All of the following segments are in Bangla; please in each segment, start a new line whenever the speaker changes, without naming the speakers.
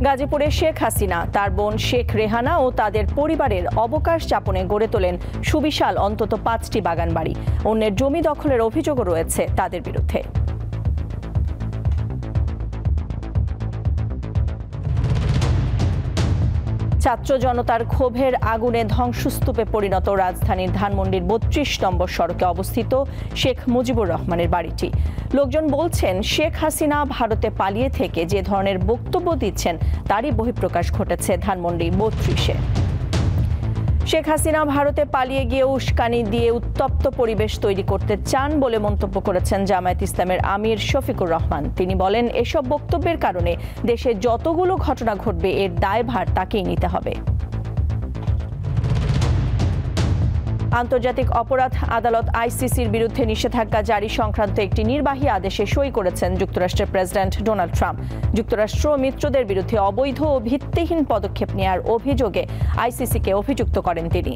গাজীপুরে শেখ হাসিনা, তার বোন শেখ রেহানা ও তাদের পরিবারের অবকাশ যাপনে গড়ে তোলেন সুবিশাল অন্তত 5টি বাগান বাড়ি। অন্যের জমি দখলের অভিযোগও রয়েছে তাদের বিরুদ্ধে। ছাত্র জনতার ক্ষোভের আগুনে ধ্বংসস্তূপে পরিণত রাজধানীর ধানমন্ডির ৩২ নম্বর সড়কে অবস্থিত শেখ মুজিবুর রহমানের বাড়িটি। লোকজন বলছেন, শেখ হাসিনা ভারতে পালিয়ে থেকে যে ধরনের বক্তব্য দিচ্ছেন তারই বহিঃপ্রকাশ ঘটেছে ধানমন্ডি ৩২-এ। শেখ হাসিনা ভারতে পালিয়ে গিয়ে উস্কানি দিয়ে উত্তপ্ত পরিবেশ তৈরি করতে চান বলে মন্তব্য করেছেন জামায়াত ইসলামের আমির শফিকুর রহমান। তিনি বলেন, এসব বক্তব্যের কারণে দেশে যতগুলো ঘটনা ঘটবে এর দায়ভার তাকেই নিতে হবে। আন্তর্জাতিক অপরাধ আদালত আইসিসির বিরুদ্ধে নিষেধাজ্ঞা জারি সংক্রান্ত একটি নির্বাহী আদেশে সই করেছেন যুক্তরাষ্ট্রের প্রেসিডেন্ট ডোনাল্ড ট্রাম্প। যুক্তরাষ্ট্র মিত্রদের বিরুদ্ধে অবৈধ ও ভিত্তিহীন পদক্ষেপ নেওয়ার অভিযোগে আইসিসিকে অভিযুক্ত করেন তিনি।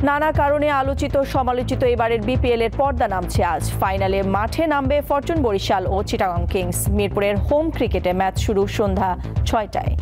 নানা কারণে আলোচিত সমালোচিত এবারের বিপিএল এর পর্দা নামছে আজ। ফাইনালে মাঠে নামবে ফরচুন বরিশাল ও চিটাগং কিংস। মিরপুরের হোম ক্রিকেটে ম্যাচ শুরু সন্ধ্যা ৬টায়।